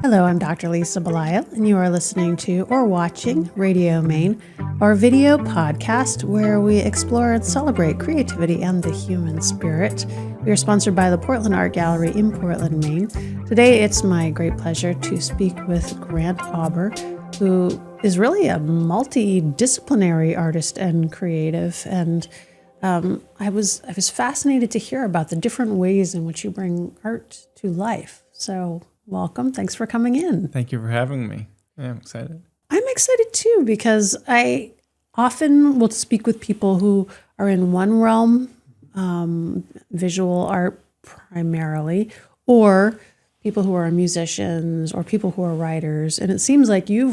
Hello, I'm Dr. Lisa Belisle, and you are listening to or watching Radio Maine, our video podcast where we explore and celebrate creativity and the human spirit. We are sponsored by the Portland Art Gallery in Portland, Maine. Today, it's my great pleasure to speak with Grant Auber, who is really a multidisciplinary artist and creative. And I was fascinated to hear about the different ways in which you bring art to life. So welcome. Thanks for coming in. Thank you for having me. Yeah, I'm excited. I'm excited too, because I often will speak with people who are in one realm, visual art primarily, or people who are musicians or people who are writers. And it seems like you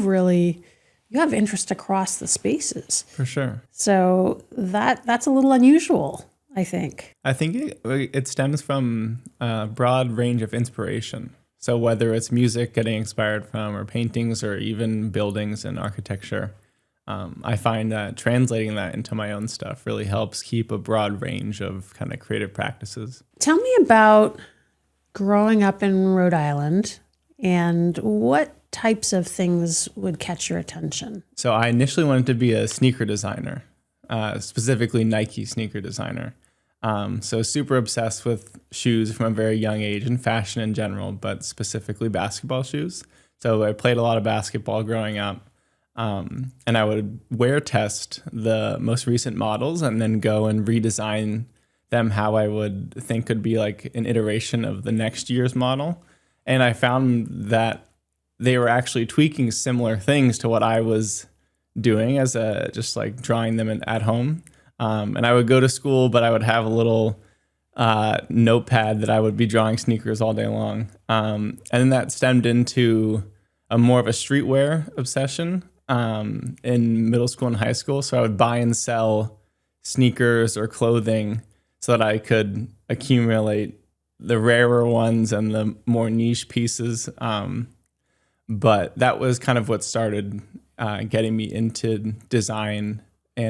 have interest across the spaces. For sure. So that's a little unusual, I think. I think it stems from a broad range of inspiration. So whether it's music getting inspired from, or paintings, or even buildings and architecture, I find that translating that into my own stuff really helps keep a broad range of kind of creative practices. Tell me about growing up in Rhode Island and what types of things would catch your attention. So I initially wanted to be a sneaker designer, specifically Nike sneaker designer. So super obsessed with shoes from a very young age and fashion in general, but specifically basketball shoes. So I played a lot of basketball growing up, and I would wear test the most recent models and then go and redesign them how I would think could be like an iteration of the next year's model. And I found that they were actually tweaking similar things to what I was doing as just like drawing them at home. And I would go to school, but I would have a little notepad that I would be drawing sneakers all day long. And then that stemmed into more of a streetwear obsession in middle school and high school. So I would buy and sell sneakers or clothing so that I could accumulate the rarer ones and the more niche pieces. But that was kind of what started getting me into design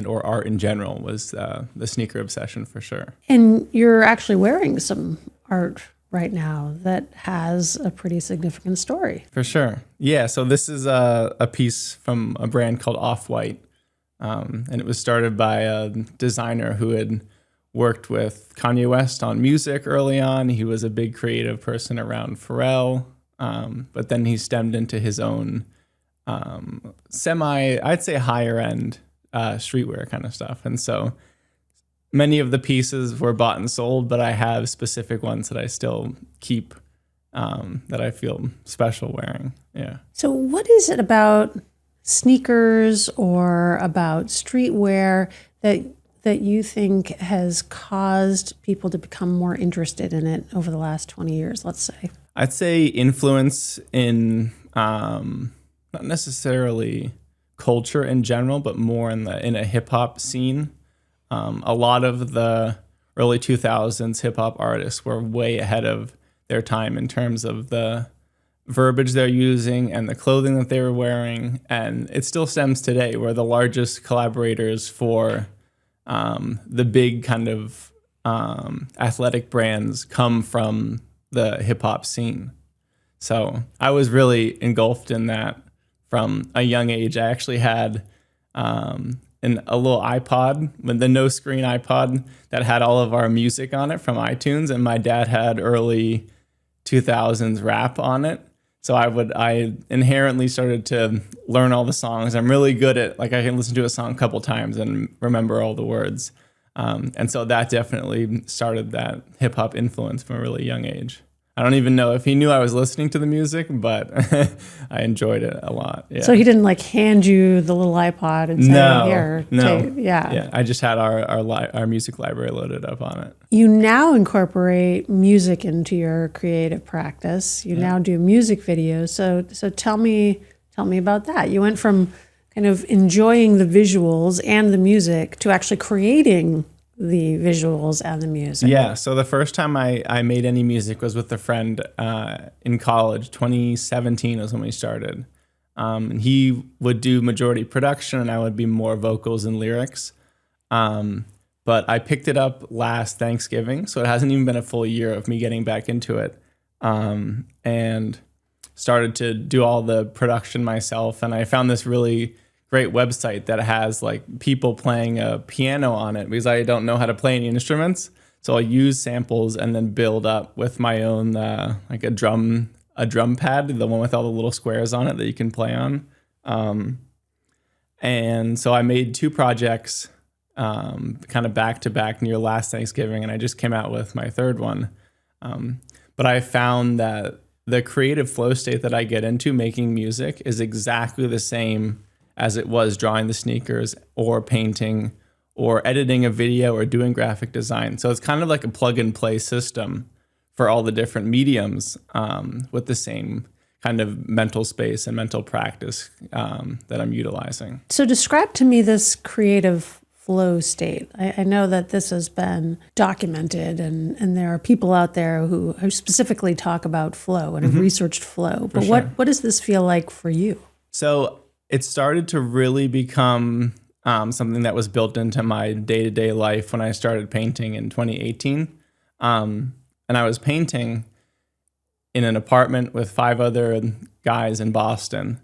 or art in general, was the sneaker obsession for sure. And you're actually wearing some art right now that has a pretty significant story. For sure. Yeah, so this is a piece from a brand called Off-White. And it was started by a designer who had worked with Kanye West on music early on. He was a big creative person around Pharrell. But then he stemmed into his own I'd say higher end streetwear kind of stuff. And so many of the pieces were bought and sold, but I have specific ones that I still keep that I feel special wearing. Yeah. So what is it about sneakers or about streetwear that you think has caused people to become more interested in it over the last 20 years, let's say? I'd say influence in not necessarily culture in general, but more in a hip hop scene. A lot of the early 2000s hip hop artists were way ahead of their time in terms of the verbiage they're using and the clothing that they were wearing. And it still stems today. We're the largest collaborators for the big kind of athletic brands come from the hip hop scene. So I was really engulfed in that from a young age. I actually had a little iPod, the no screen iPod that had all of our music on it from iTunes, and my dad had early 2000s rap on it. So I inherently started to learn all the songs. I'm really good at, like, I can listen to a song a couple times and remember all the words. And so that definitely started that hip hop influence from a really young age. I don't even know if he knew I was listening to the music, but I enjoyed it a lot. Yeah. So he didn't like hand you the little iPod and say, "Here, no, yeah." I just had our music library loaded up on it. You now incorporate music into your creative practice. You now do music videos. So tell me about that. You went from kind of enjoying the visuals and the music to actually creating the visuals and the music. Yeah, so the first time I made any music was with a friend in college. 2017 was when we started. And he would do majority production and I would be more vocals and lyrics. But I picked it up last Thanksgiving, so it hasn't even been a full year of me getting back into it. And started to do all the production myself. And I found this really great website that has like people playing a piano on it because I don't know how to play any instruments. So I'll use samples and then build up with my own, like a drum pad, the one with all the little squares on it that you can play on. And so I made 2 projects kind of back to back near last Thanksgiving, and I just came out with my 3rd one. But I found that the creative flow state that I get into making music is exactly the same as it was drawing the sneakers or painting or editing a video or doing graphic design. So it's kind of like a plug and play system for all the different mediums with the same kind of mental space and mental practice that I'm utilizing. So describe to me this creative flow state. I know that this has been documented and there are people out there who specifically talk about flow and have researched flow. But what does this feel like for you? So it started to really become something that was built into my day-to-day life when I started painting in 2018. And I was painting in an apartment with 5 other guys in Boston.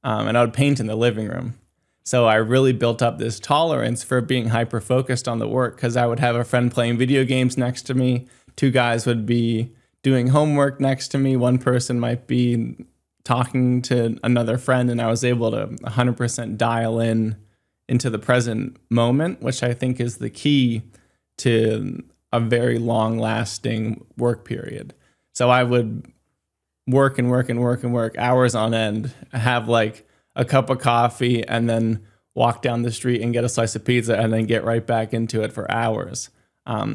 And I would paint in the living room. So I really built up this tolerance for being hyper-focused on the work because I would have a friend playing video games next to me. 2 guys would be doing homework next to me. 1 person might be talking to another friend, and I was able to 100% dial into the present moment, which I think is the key to a very long-lasting work period. So I would work hours on end, have like a cup of coffee, and then walk down the street and get a slice of pizza, and then get right back into it for hours.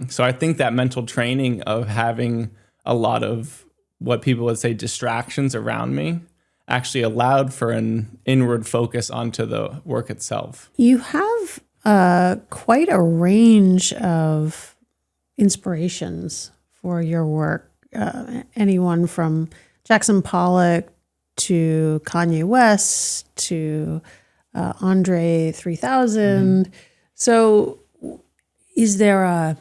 So I think that mental training of having a lot of what people would say distractions around me actually allowed for an inward focus onto the work itself. You have quite a range of inspirations for your work. Anyone from Jackson Pollock to Kanye West to Andre 3000. So is there a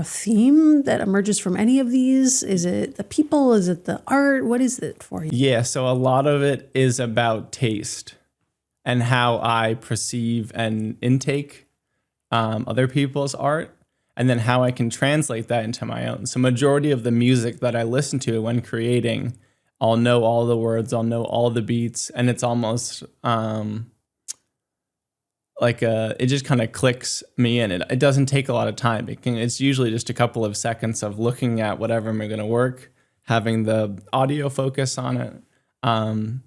theme that emerges from any of these? Is it the people? Is it the art? What is it for you? Yeah, so a lot of it is about taste and how I perceive and intake other people's art, and then how I can translate that into my own. So majority of the music that I listen to when creating, I'll know all the words, I'll know all the beats, and it's almost it just kind of clicks me in. It doesn't take a lot of time. It's usually just a couple of seconds of looking at whatever I'm going to work, having the audio focus on it. And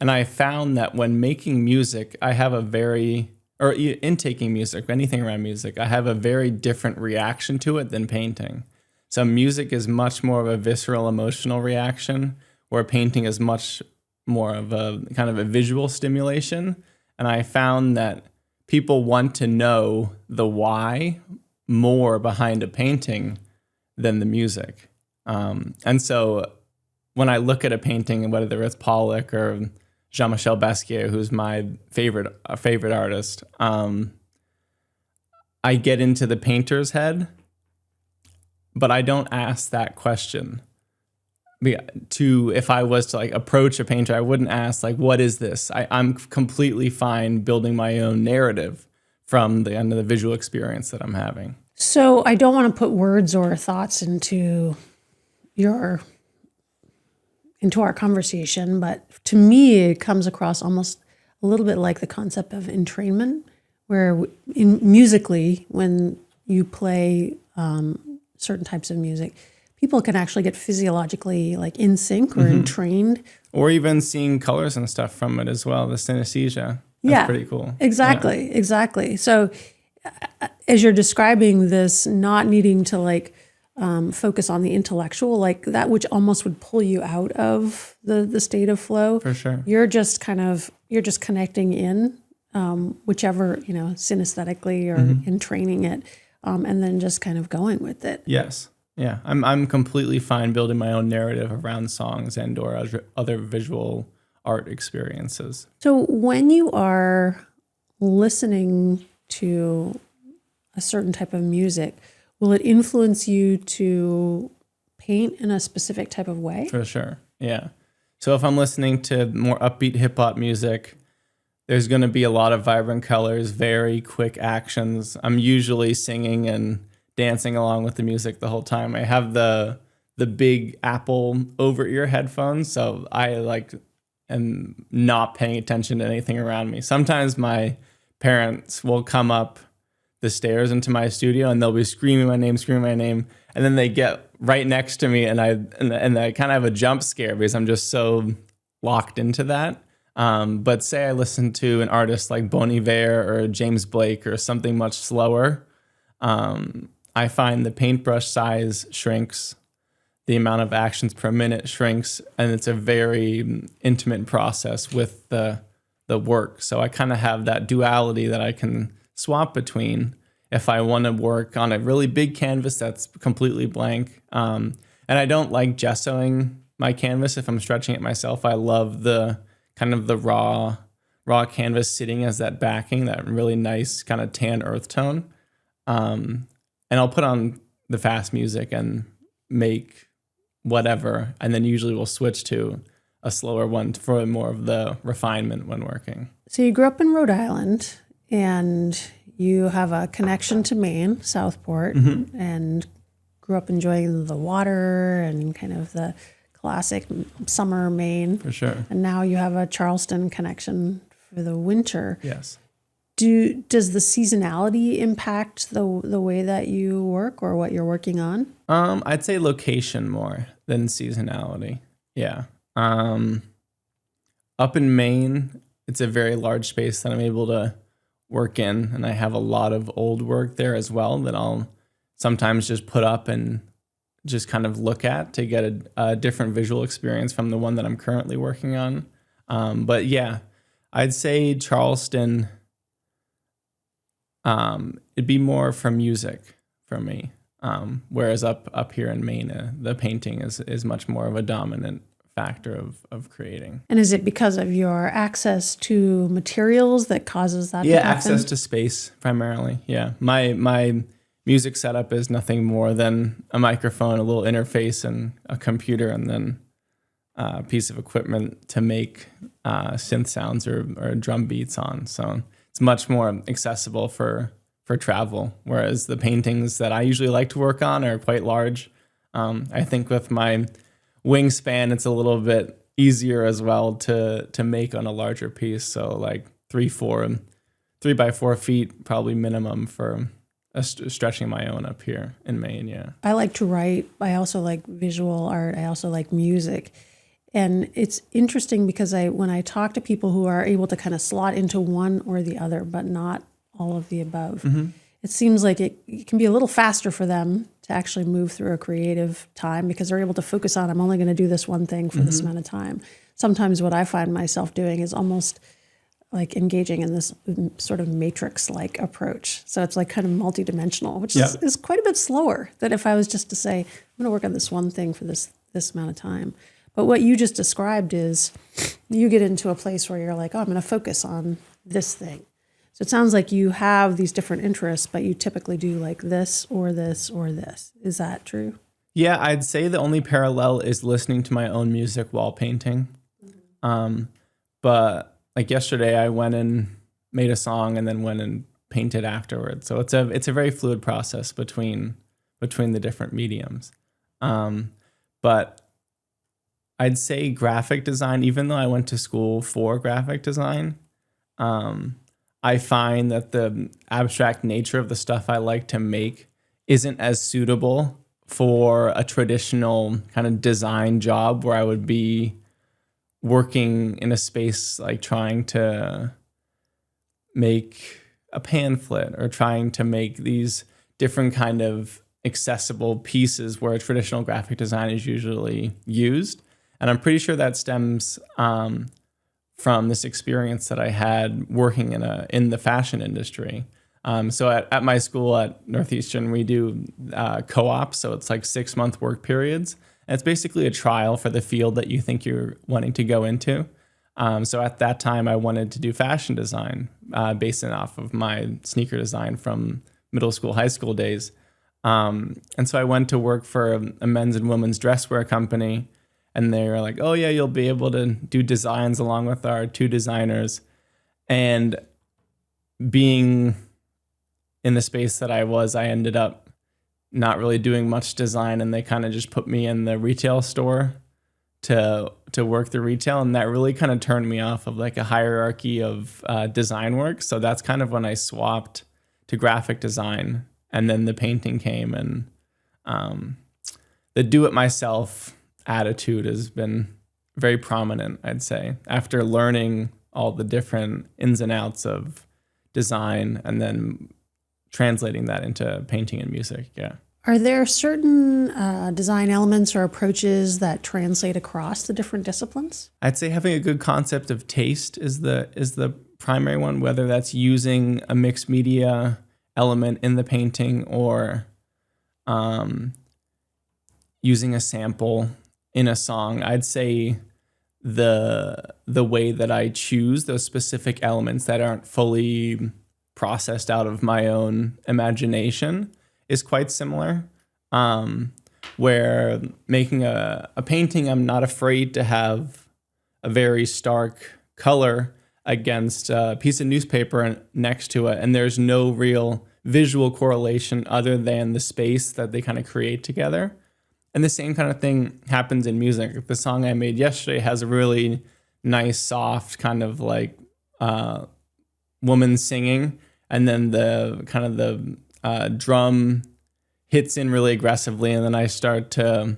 I found that when making music, intaking music, anything around music, I have a very different reaction to it than painting. So music is much more of a visceral, emotional reaction, where painting is much more of a kind of a visual stimulation. And I found that people want to know the why more behind a painting than the music. And so when I look at a painting, whether it's Pollock or Jean-Michel Basquiat, who's my favorite artist, I get into the painter's head, but I don't ask that question. If I was to approach a painter, I wouldn't ask what is this? I'm completely fine building my own narrative from the end of the visual experience that I'm having. So I don't want to put words or thoughts into our conversation, but to me, it comes across almost a little bit like the concept of entrainment, where musically, when you play certain types of music, people can actually get physiologically in sync or entrained. Or even seeing colors and stuff from it as well, the synesthesia. That's pretty cool. Exactly. So as you're describing this, not needing to focus on the intellectual, that which almost would pull you out of the state of flow. For sure. You're just connecting in, whichever, synesthetically or entraining it, and then just kind of going with it. Yes. Yeah. I'm completely fine building my own narrative around songs and or other visual art experiences. So when you are listening to a certain type of music, will it influence you to paint in a specific type of way? For sure. Yeah. So if I'm listening to more upbeat hip hop music, there's going to be a lot of vibrant colors, very quick actions. I'm usually singing and dancing along with the music the whole time. I have the big Apple over-ear headphones, so I am not paying attention to anything around me. Sometimes my parents will come up the stairs into my studio and they'll be screaming my name, and then they get right next to me and I kind of have a jump scare because I'm just so locked into that. But say I listen to an artist like Bon Iver or James Blake or something much slower, I find the paintbrush size shrinks, the amount of actions per minute shrinks, and it's a very intimate process with the work. So I kind of have that duality that I can swap between if I want to work on a really big canvas that's completely blank. And I don't like gessoing my canvas if I'm stretching it myself. I love the kind of the raw canvas sitting as that backing, that really nice kind of tan earth tone. And I'll put on the fast music and make whatever, and then usually we'll switch to a slower one for more of the refinement when working. So you grew up in Rhode Island, and you have a connection to Maine, Southport, and grew up enjoying the water and kind of the classic summer Maine. For sure. And now you have a Charleston connection for the winter. Yes. Does the seasonality impact the way that you work or what you're working on? I'd say location more than seasonality. Yeah. Up in Maine, it's a very large space that I'm able to work in, and I have a lot of old work there as well that I'll sometimes just put up and just kind of look at to get a different visual experience from the one that I'm currently working on. But yeah, I'd say Charleston, it'd be more for music for me. Whereas up here in Maine, the painting is much more of a dominant factor of creating. And is it because of your access to materials that causes that to happen? Access to space primarily. Yeah. My music setup is nothing more than a microphone, a little interface, and a computer, and then a piece of equipment to make synth sounds or drum beats on. So it's much more accessible for travel, whereas the paintings that I usually like to work on are quite large. I think with my wingspan, it's a little bit easier as well to make on a larger piece. So like 3 by 4 feet, probably minimum for stretching my own up here in Maine. Yeah. I like to write. I also like visual art. I also like music. And it's interesting because when I talk to people who are able to kind of slot into one or the other, but not all of the above, it seems like it can be a little faster for them to actually move through a creative time because they're able to focus on, I'm only going to do this one thing for this amount of time. Sometimes what I find myself doing is almost like engaging in this sort of matrix-like approach. So it's like kind of multidimensional, which is quite a bit slower than if I was just to say, I'm going to work on this one thing for this amount of time. But what you just described is you get into a place where you're like, oh, I'm going to focus on this thing. So it sounds like you have these different interests, but you typically do like this or this or this. Is that true? Yeah, I'd say the only parallel is listening to my own music while painting. But like yesterday, I went and made a song and then went and painted afterwards. So it's a very fluid process between the different mediums. But I'd say graphic design, even though I went to school for graphic design, I find that the abstract nature of the stuff I like to make isn't as suitable for a traditional kind of design job where I would be working in a space like trying to make a pamphlet or trying to make these different kind of accessible pieces where a traditional graphic design is usually used. And I'm pretty sure that stems from this experience that I had working in the fashion industry. So at my school at Northeastern, we do co-ops. So it's like 6-month work periods. And it's basically a trial for the field that you think you're wanting to go into. So at that time, I wanted to do fashion design based off of my sneaker design from middle school, high school days. And so I went to work for a men's and women's dresswear company, and they were like, oh yeah, you'll be able to do designs along with our 2 designers. And being in the space that I ended up not really doing much design, and they kind of just put me in the retail store to work the retail. And that really kind of turned me off of like a hierarchy of design work. So that's kind of when I swapped to graphic design. And then the painting came, and the do-it-myself attitude has been very prominent, I'd say, after learning all the different ins and outs of design and then translating that into painting and music. Yeah. Are there certain design elements or approaches that translate across the different disciplines? I'd say having a good concept of taste is the primary one, whether that's using a mixed media element in the painting or using a sample in a song. I'd say the way that I choose those specific elements that aren't fully processed out of my own imagination is quite similar. Where making a painting, I'm not afraid to have a very stark color against a piece of newspaper next to it, and there's no real visual correlation other than the space that they kind of create together. And the same kind of thing happens in music. The song I made yesterday has a really nice, soft kind of like woman singing, and then the drum hits in really aggressively, and then I start to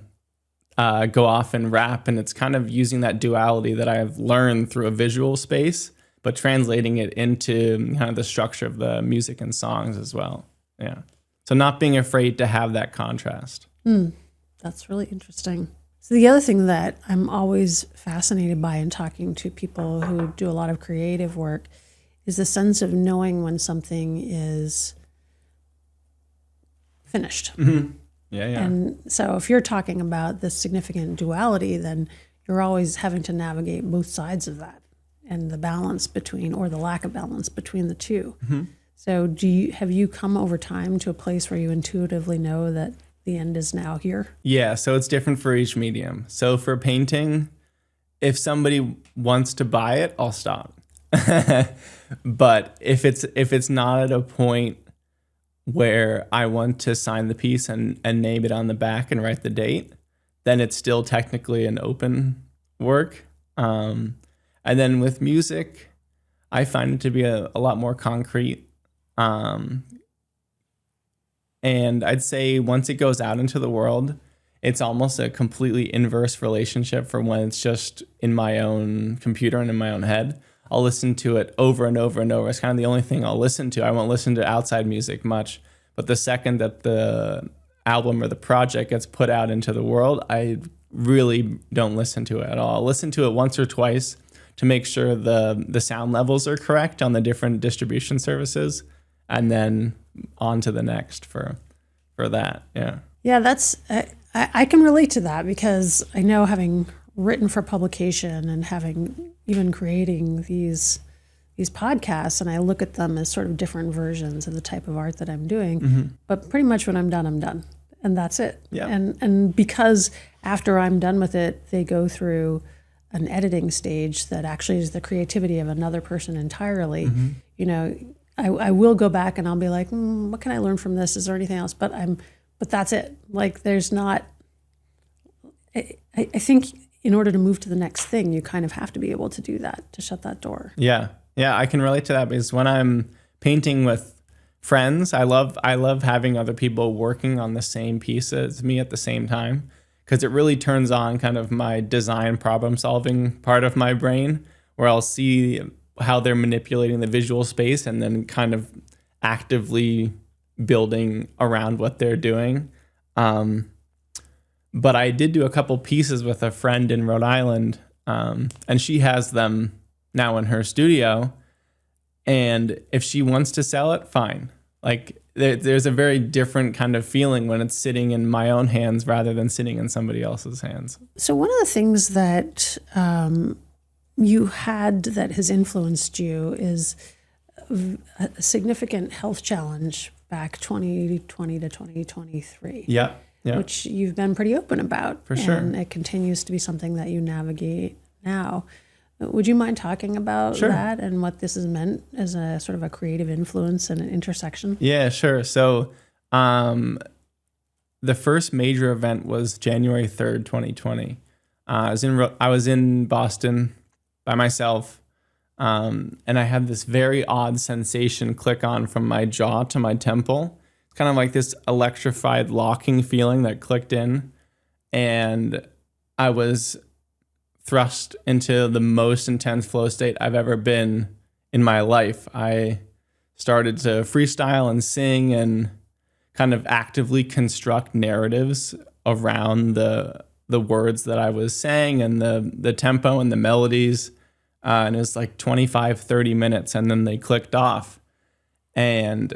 go off and rap, and it's kind of using that duality that I've learned through a visual space, but translating it into kind of the structure of the music and songs as well. Yeah. So not being afraid to have that contrast. That's really interesting. So the other thing that I'm always fascinated by in talking to people who do a lot of creative work is the sense of knowing when something is finished. Mm-hmm. Yeah. And so if you're talking about this significant duality, then you're always having to navigate both sides of that and the balance between, or the lack of balance between the two. Mm-hmm. So have you come over time to a place where you intuitively know that the end is now here? Yeah, so it's different for each medium. So for painting, if somebody wants to buy it, I'll stop. But if it's not at a point where I want to sign the piece and name it on the back and write the date, then it's still technically an open work. And then with music, I find it to be a lot more concrete. And I'd say once it goes out into the world, it's almost a completely inverse relationship from when it's just in my own computer and in my own head. I'll listen to it over and over and over. It's kind of the only thing I'll listen to. I won't listen to outside music much. But the second that the album or the project gets put out into the world, I really don't listen to it at all. I'll listen to it once or twice to make sure the sound levels are correct on the different distribution services, and then on to the next for that. Yeah. Yeah, that's I can relate to that, because I know, having written for publication and having even creating these podcasts, and I look at them as sort of different versions of the type of art that I'm doing. Mm-hmm. But pretty much when I'm done, and that's it. Yeah. And because after I'm done with it, they go through an editing stage that actually is the creativity of another person entirely. Mm-hmm. You know, I will go back and I'll be like, what can I learn from this? Is there anything else? But that's it. Like, there's not. I think in order to move to the next thing, you kind of have to be able to do that, to shut that door. Yeah. Yeah, I can relate to that, because when I'm painting with friends, I love having other people working on the same piece as me at the same time, because it really turns on kind of my design problem solving part of my brain, where I'll see how they're manipulating the visual space and then kind of actively building around what they're doing. But I did do a couple pieces with a friend in Rhode Island, and she has them now in her studio. And if she wants to sell it, fine. Like, there's a very different kind of feeling when it's sitting in my own hands rather than sitting in somebody else's hands. So one of the things that you had that has influenced you is a significant health challenge back 2020 to 2023. Yeah. Which you've been pretty open about. For sure. And it continues to be something that you navigate now. Would you mind talking about that and what this has meant as a sort of a creative influence and an intersection? Yeah, sure. So the first major event was January 3rd, 2020. I was in Boston by myself, and I had this very odd sensation click on from my jaw to my temple. It's kind of like this electrified locking feeling that clicked in, and I was thrust into the most intense flow state I've ever been in my life. I started to freestyle and sing and kind of actively construct narratives around the words that I was saying and the tempo and the melodies. And it was like 25, 30 minutes, and then they clicked off. And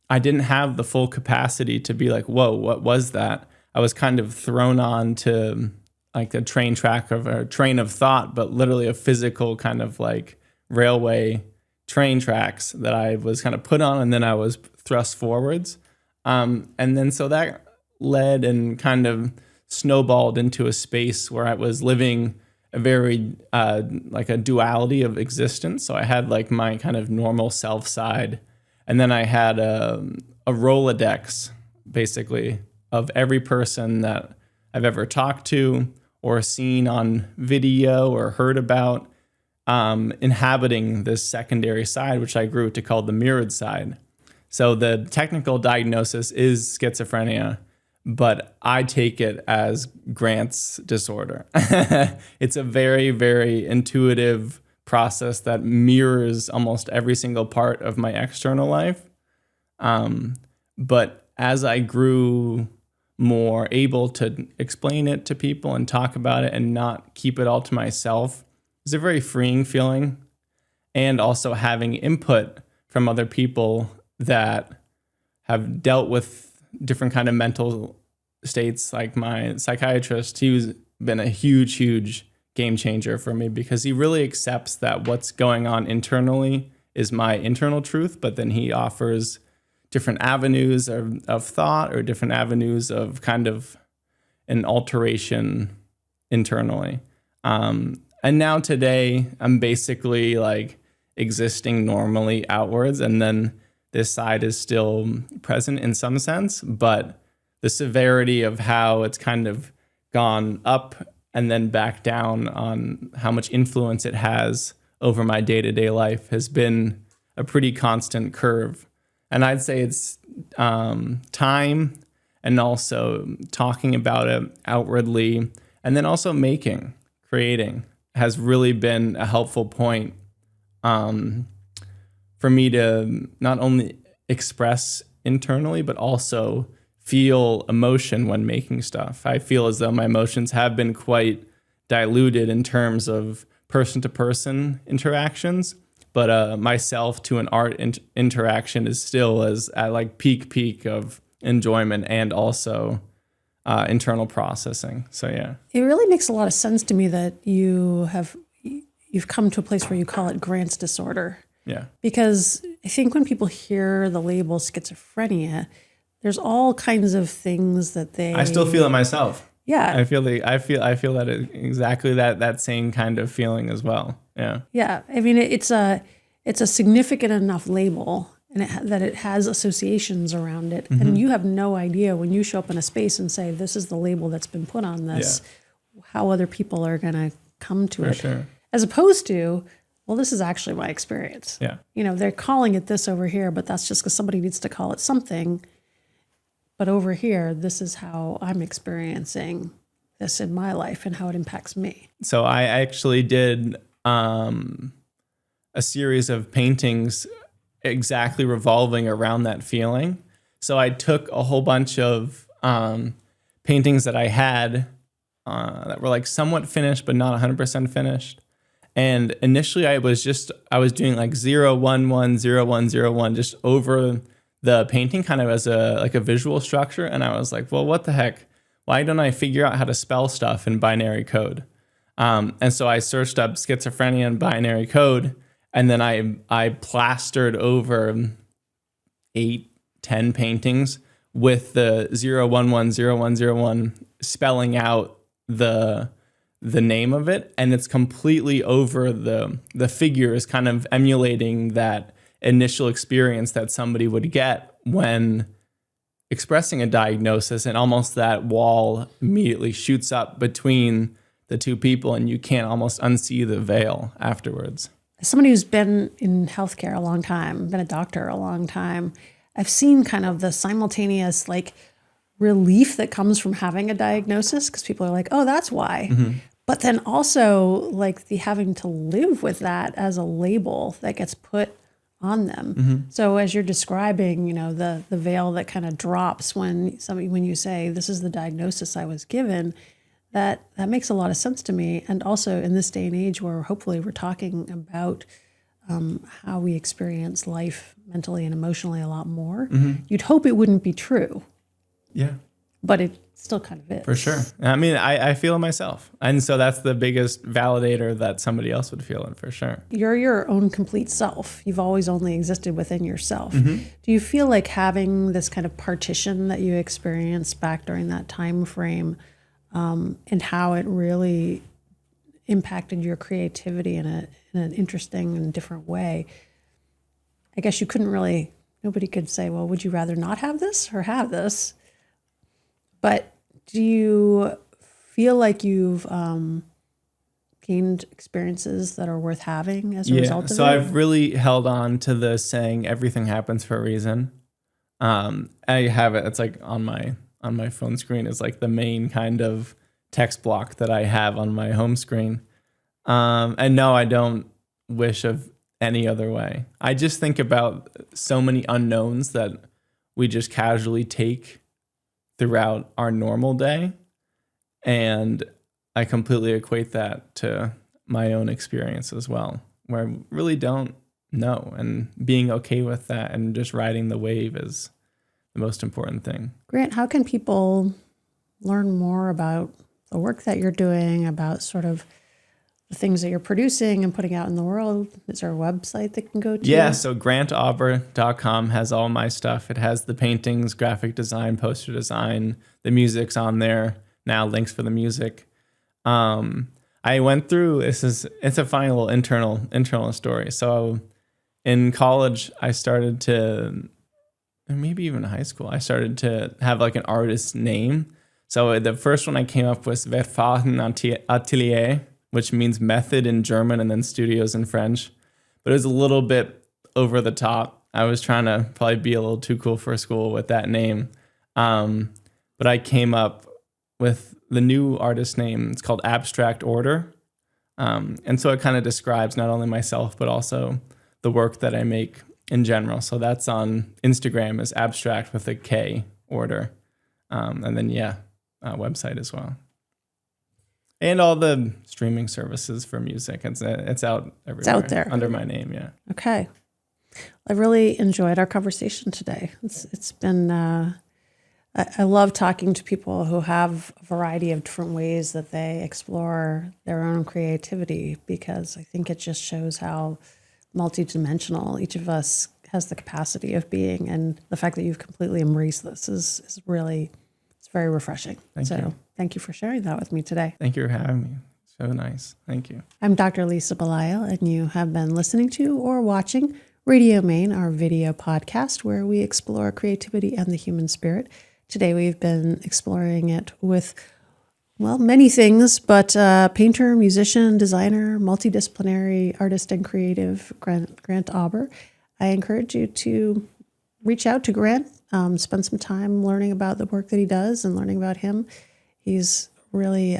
I didn't have the full capacity to be like, whoa, what was that? I was kind of thrown on to like a train track of a train of thought, but literally a physical kind of like railway train tracks that I was kind of put on, and then I was thrust forwards. And then so that led and kind of snowballed into a space where I was living a very like a duality of existence. So I had like my kind of normal self side, and then I had a Rolodex basically of every person that I've ever talked to or seen on video or heard about, inhabiting this secondary side, which I grew to call the mirrored side. So the technical diagnosis is schizophrenia, but I take it as Grant's disorder. It's a very, very intuitive process that mirrors almost every single part of my external life. But as I grew more able to explain it to people and talk about it and not keep it all to myself, it's a very freeing feeling. And also having input from other people that have dealt with different kind of mental states. Like my psychiatrist, he's been a huge, huge game changer for me, because he really accepts that what's going on internally is my internal truth, but then he offers different avenues of thought or different avenues of kind of an alteration internally. And now today, I'm basically like existing normally outwards, and then this side is still present in some sense, but the severity of how it's kind of gone up and then back down on how much influence it has over my day-to-day life has been a pretty constant curve. And I'd say it's time, and also talking about it outwardly, and then also creating has really been a helpful point for me to not only express internally, but also feel emotion when making stuff. I feel as though my emotions have been quite diluted in terms of person-to-person interactions, but myself to an art interaction is still at like peak of enjoyment and also internal processing. So yeah, it really makes a lot of sense to me that you've come to a place where you call it Grant's disorder. Yeah, because I think when people hear the label schizophrenia, there's all kinds of things that I still feel it myself. Yeah, I feel that exactly that same kind of feeling as well. Yeah. Yeah. I mean, it's a significant enough label, and that it has associations around it. Mm-hmm. And you have no idea when you show up in a space and say, this is the label that's been put on this, how other people are going to come to it. Sure. As opposed to, well, this is actually my experience. Yeah. You know, they're calling it this over here, but that's just because somebody needs to call it something. But over here, this is how I'm experiencing this in my life and how it impacts me. So I actually did a series of paintings exactly revolving around that feeling. So I took a whole bunch of paintings that I had that were like somewhat finished, but not 100% finished. And initially I was doing like 0, 1, 1, 0, 1, 0, 1, just over the painting kind of as a visual structure. And I was like, well, what the heck? Why don't I figure out how to spell stuff in binary code? And so I searched up schizophrenia in binary code, and then I plastered over 8 10 paintings with the 0110101 spelling out the name of it, and it's completely over the figures, kind of emulating that initial experience that somebody would get when expressing a diagnosis, and almost that wall immediately shoots up between the two people and you can't almost unsee the veil afterwards. As somebody who's been in healthcare a long time, been a doctor a long time, I've seen kind of the simultaneous like relief that comes from having a diagnosis, because people are like, oh, that's why. Mm-hmm. But then also like the having to live with that as a label that gets put on them. Mm-hmm. So as you're describing, you know, the veil that kind of drops when you say, this is the diagnosis I was given, that makes a lot of sense to me. And also in this day and age where hopefully we're talking about how we experience life mentally and emotionally a lot more, you'd hope it wouldn't be true. Yeah. But it still kind of is. For sure. I mean, I feel it myself. And so that's the biggest validator that somebody else would feel it, for sure. You're your own complete self. You've always only existed within yourself. Mm-hmm. Do you feel like having this kind of partition that you experienced back during that time frame and how it really impacted your creativity in an interesting and different way? I guess you couldn't really, nobody could say, well, would you rather not have this or have this? But do you feel like you've gained experiences that are worth having as a result of it? So I've really held on to the saying, everything happens for a reason. I have it, it's like on my phone screen is like the main kind of text block that I have on my home screen. And no, I don't wish of any other way. I just think about so many unknowns that we just casually take throughout our normal day. And I completely equate that to my own experience as well, where I really don't know, and being okay with that and just riding the wave is the most important thing. Grant, how can people learn more about the work that you're doing, about sort of the things that you're producing and putting out in the world? Is there a website they can go to? Yeah, so grantauber.com has all my stuff. It has the paintings, graphic design, poster design, the music's on there, now links for the music. I went through, it's a funny little internal story. So in college, I started to, maybe even high school, I started to have like an artist's name. So the first one I came up with was Verfahren-Atelier, which means method in German and then studios in French. But it was a little bit over the top. I was trying to probably be a little too cool for school with that name. But I came up with the new artist name. It's called Abstract Order. And so it kind of describes not only myself, but also the work that I make in general. So that's on Instagram as Abstract with a K Order. And then, website as well. And all the streaming services for music. It's out everywhere. It's out there. Under my name, yeah. Okay. I really enjoyed our conversation today. It's been, I love talking to people who have a variety of different ways that they explore their own creativity, because I think it just shows how multidimensional each of us has the capacity of being. And the fact that you've completely embraced this is really, it's very refreshing. Thank you. Thank you for sharing that with me today. Thank you for having me. So nice. Thank you. I'm Dr. Lisa Belisle, and you have been listening to or watching Radio Maine, our video podcast, where we explore creativity and the human spirit. Today we've been exploring it with, well, many things, but painter, musician, designer, multidisciplinary artist and creative, Grant Auber. I encourage you to reach out to Grant, spend some time learning about the work that he does and learning about him. He's really,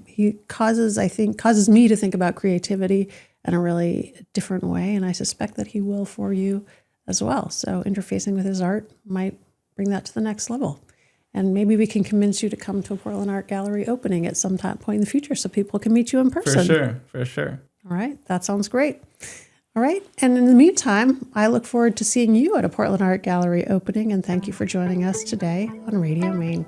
he causes me to think about creativity in a really different way, and I suspect that he will for you as well. So interfacing with his art might bring that to the next level. And maybe we can convince you to come to a Portland Art Gallery opening at some point in the future so people can meet you in person. For sure. All right, that sounds great. All right, and in the meantime, I look forward to seeing you at a Portland Art Gallery opening, and thank you for joining us today on Radio Maine.